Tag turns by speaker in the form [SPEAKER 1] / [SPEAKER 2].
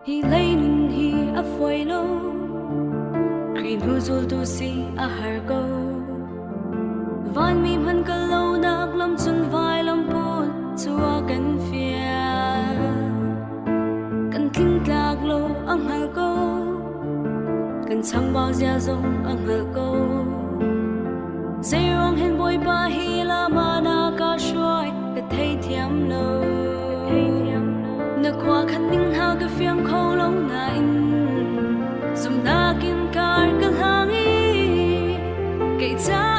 [SPEAKER 1] hi lấy nun hi a phơi lo green hu zul tu si a har go van mi man ka lo nak lam chun vai lam pun chua kan fia kan king tlak lo ang hal ko kan cham bao zia zong ang hal ko zerong hen boy pa hi la mana ka shoi ka thei thiam lo na kwa khan ning ha ka fiam kho lo na in zum na kim kar ka hangi ke cha